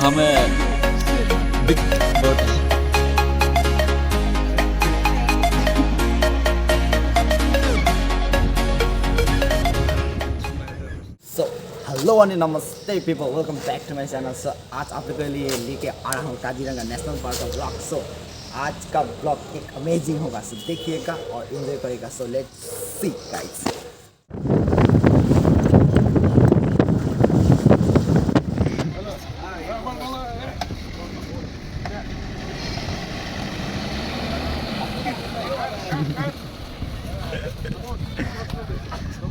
हमें big boat है। So hello and namaste people, welcome back to my channel. So आज आप लोगों के लिए लेके आ रहा हूँ काजीरंगा नेशनल पार्क का ब्लॉग। सो आज का ब्लॉग एक अमेजिंग होगा, सो देखिएगा और एंजॉय करिएगा। So let's see guys.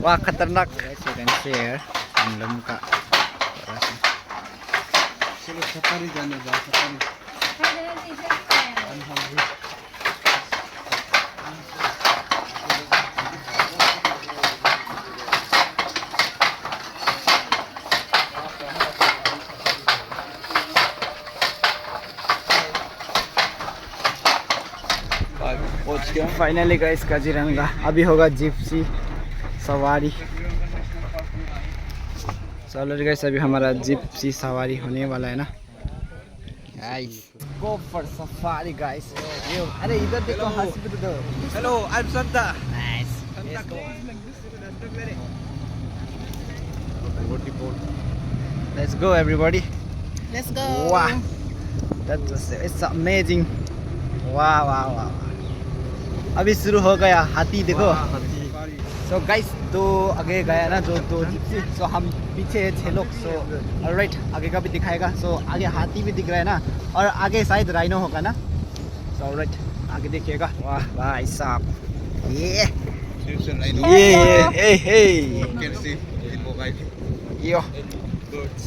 वाह खतरनाक शेयर अंडम का चलो सफारी जाने जा सफारी पहुंच गया फाइनली गाइस काजीरंगा। अभी होगा जिप्सी सवारी। चलो गाइस, अभी हमारा जिप्सी सवारी होने वाला है ना guys. Go for safari guys. अरे इधर देखो, हंस भी दो। Hello I am Santa nice. Let's go everybody. Let's go. Wow, it's amazing. वाह वाह वाह, अभी शुरू हो गया। हाथी देखो। सो गाइस, तो आगे गया ना जो दो जिप्सी। सो हम पीछे है 6 लोग। सो ऑलराइट, आगे का भी दिखाएगा। सो आगे हाथी भी दिख रहा है ना, और आगे शायद राइनो होगा ना। सो ऑलराइट, आगे देखिएगा। वाह भाई साहब, ये can see hippo guys yo birds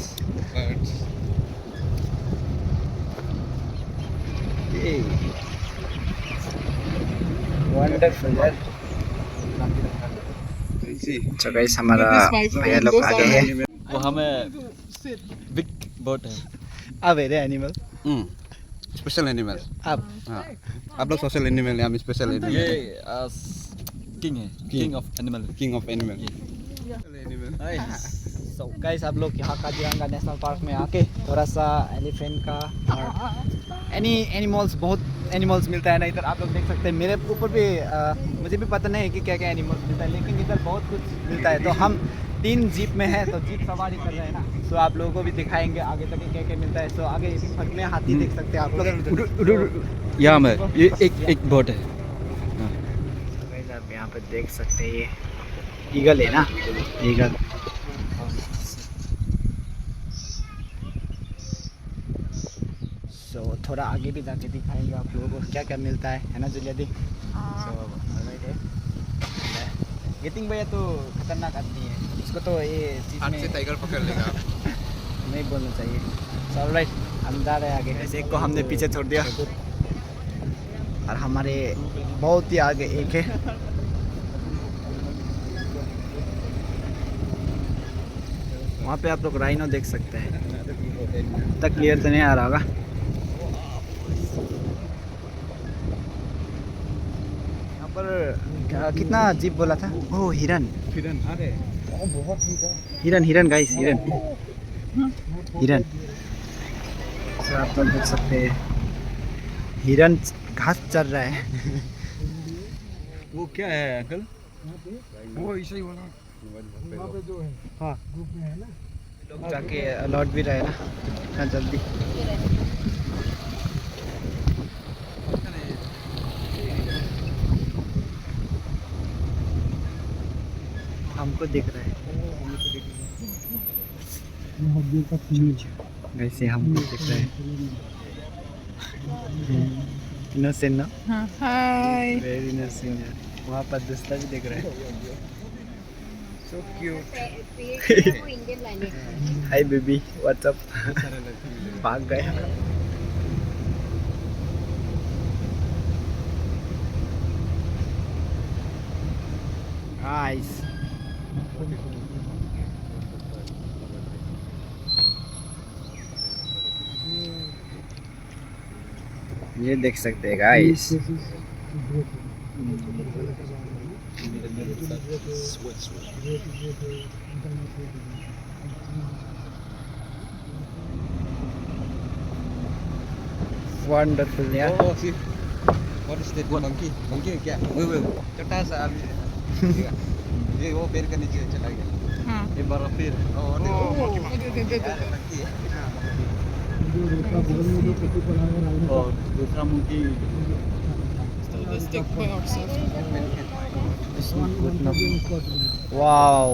ये वंडरफुल यार। तो गाइस, हमारा भैया लोग आ गए हैं। वो हमें बिग बोट है। अब है एनिमल। Special animal. अब हाँ, आप लोग सोशल एनिमल है, हम स्पेशल एनिमल। ये किंग है, king of animal. King of animal. So guys, आप लोग यहाँ काजीरंगा नेशनल पार्क में आके थोड़ा सा एलिफेंट का और एनिमल्स, बहुत एनिमल्स मिलता है ना इधर। आप लोग देख सकते हैं मेरे ऊपर भी। मुझे भी पता नहीं है कि क्या क्या एनिमल्स मिलता है, लेकिन इधर बहुत कुछ मिलता है। तो हम 3 जीप में हैं, तो जीप सवारी कर रहे हैं ना। सो आप लोगों को भी दिखाएंगे आगे तक क्या क्या मिलता है। सो आगे इसी फट में हाथी देख सकते हैं आप लोग। यहाँ में ये एक बोट है। आप यहाँ पे देख सकते हैं, ये ईगल है ना, ईगल। सो थोड़ा आगे भी जाके दिखाएंगे आप लोगों को क्या क्या मिलता है ना जुलिया दी। सो गेटिंग भैया तो खतरनाक आदमी है, उसको तो ये चीज़ हाथ में से टाइगर पकड़ लेगा। नहीं बोलना चाहिए। सो ऑलराइट, हम जा रहे हैं आगे। ऐसे एक को हमने पीछे छोड़ दिया, और हमारे बहुत ही आगे एक है। वहाँ पे आप लोग राइनो देख सकते हैं। तक क्लियर तो नहीं आ रहा होगा। यहाँ पर कितना जीप बोला था? ओह हिरन, अरे बहुत हिरन हिरन गाइस, हिरन हिरन। तो आप लोग देख सकते हैं हिरन घास चर रहा है। वो क्या है अंकल? वो ऐसा ही वाला वहाँ पे जो है। हाँ, ग्रुप में है ना, लोग जाके लौट भी रहे ना इतना जल्दी। हमको दिख रहा है वैसे, हमको दिख रहा है। इनोसेंट ना, Hi. वेरी इनोसेंट है। वहाँ पर दूसरा भी दिख रहा है, so cute. Hi baby, what's up. भाग गया। नाइस। ये देख सकते हैं guys, wonderful, yeah. Oh, see. What is that? Monkey? Monkey क्या? वो छोटा सा अभी ये वो पेड़ के नीचे चला गया। ये बड़ा पेड़। और monkey है। और दूसरा monkey So let's take by ourselves. Wow,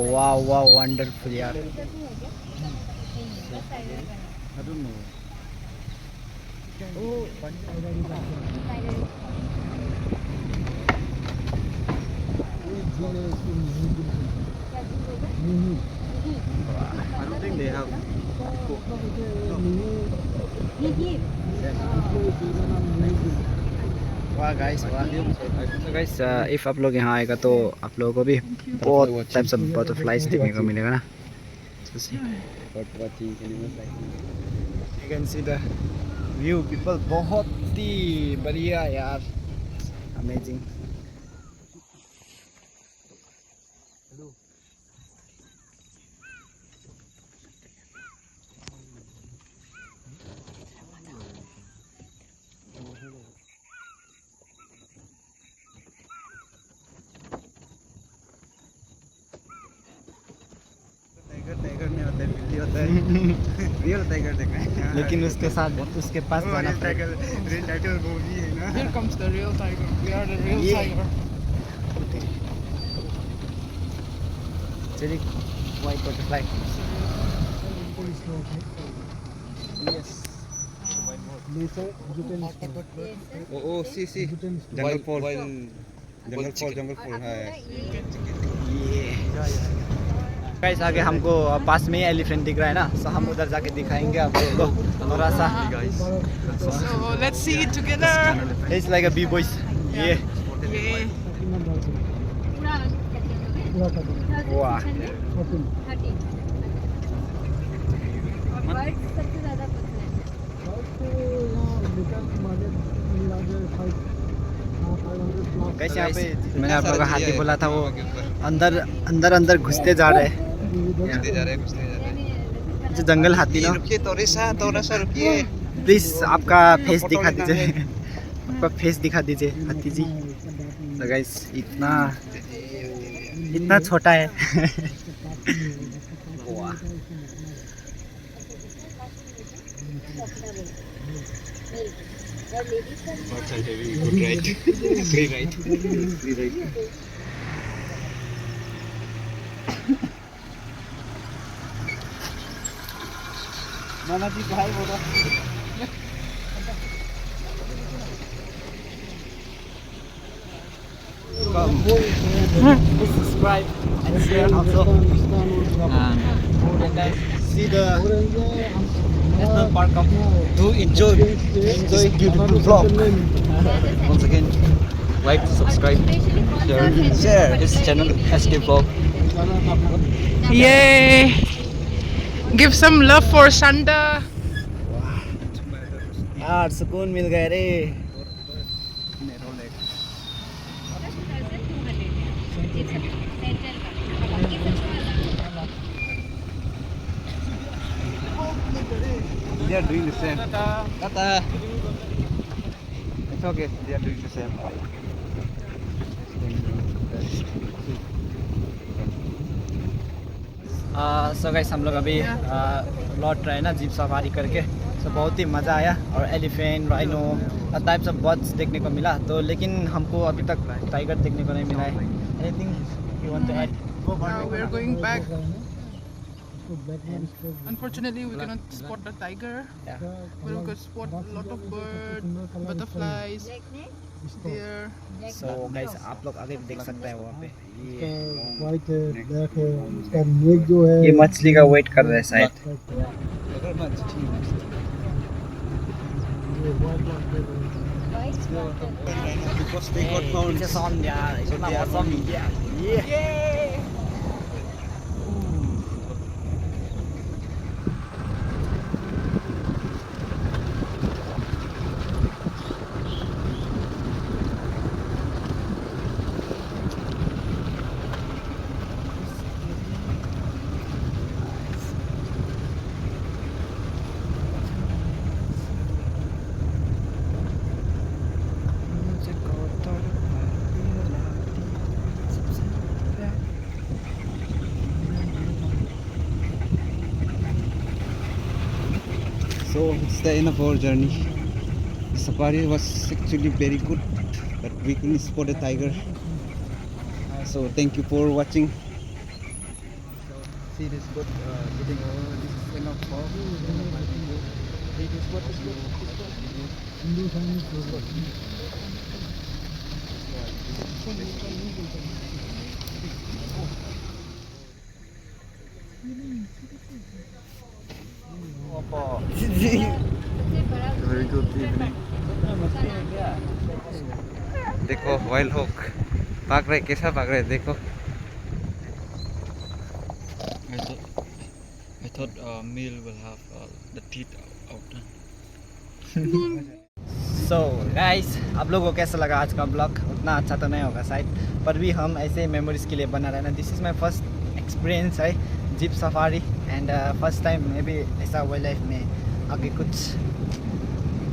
wonderful, yeah. I don't know. I don't think they have. वाह गाइस, वाह। तो गाइस, इफ आप लोग यहाँ आएगा तो आप लोगों को भी बहुत टाइप्स ऑफ बटरफ्लाइज देखने को मिलेगा ना। But watching animals like You can see the view, people, बहुत ही बढ़िया यार, अमेजिंग। टाइगर नहीं होता है, बिल्ली होता है। रियल टाइगर देखना है। लेकिन उसके साथ उसके पास जाना पड़ेगा। रियल टाइगर वो भी है ना। Here comes the real tiger. We are the real Yeah. tiger. चलिए, white butterfly. Yes. Oh, see. Jungle fall. Jungle fall है। गाइस, आगे हमको पास में ही एलिफेंट दिख रहा है ना, सो हम उधर जाके दिखाएंगे आप लोगों को थोड़ा सा। So let's see it together. It's like a bee boys. Yeah. Yeah. वाह। गाइस, यहाँ पे मैंने आप लोगों को हाथी बोला था, वो अंदर घुसते जा रहे हैं। जो जंगल हाथी ना। रुकिए, थोड़ा सा रुकिए। प्लीज आपका फेस दिखा दीजिए, आपका फेस दिखा दीजिए हाथी जी। तो गाइस, इतना छोटा है। मामा जी भाई बोलो। Subscribe and share also. And then see the national park of. To enjoy this beautiful vlog. Once again, like, subscribe, share this channel SK Vlog. Yay! Give some love for Shanda. यार सुकून मिल गया रे। They are doing the same. Tata. It's okay. They are doing the same. So guys, हम लोग अभी लौट रहे हैं ना जीप सवारी करके। सो बहुत ही मज़ा आया और elephant, rhino, types of birds देखने को मिला। तो लेकिन हमको अभी तक टाइगर देखने को नहीं मिला है। Anything you want to add? We are going back. Unfortunately, we cannot spot the tiger. Yeah. But we could spot a lot of birds, butterflies, deer. So guys, आप लोग आगे भी देख सकते हैं वहाँ पे। वाइट ब्लैक है, उसका नेक जो है ये मछली का वेट कर रहे हैं शायद। Because they got found. It's on, yeah. It's not awesome. Yeah. it's the end of our journey. The safari was actually very good, but we couldn't spot a tiger. So thank you for watching. See this boat getting this is kind of fog. This boat. Very good evening. देखो wild hoc भाग रहे, कैसा भाग रहे देखो. I thought male will have the teeth out. So guys, आप लोगों को कैसा लगा आज का ब्लॉग? उतना अच्छा तो नहीं होगा शायद, पर भी हम ऐसे मेमोरीज़ के लिए बना रहना. This is my first experience है jeep safari, and first time मैं भी ऐसा वाइल्ड लाइफ में आगे कुछ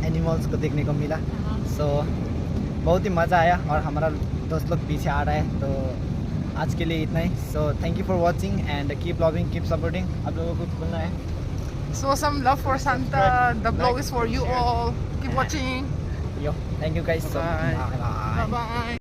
एनिमल्स को देखने को मिला. सो बहुत ही मज़ा आया, और हमारा दोस्त लोग पीछे आ रहा है. तो आज के लिए इतना ही. So thank you for watching and keep loving, keep supporting. आप लोगों को कुछ बोलना है? So some love for Santa. The vlog is for you all. Keep watching. Yo, thank you guys. Bye. Bye. Bye bye.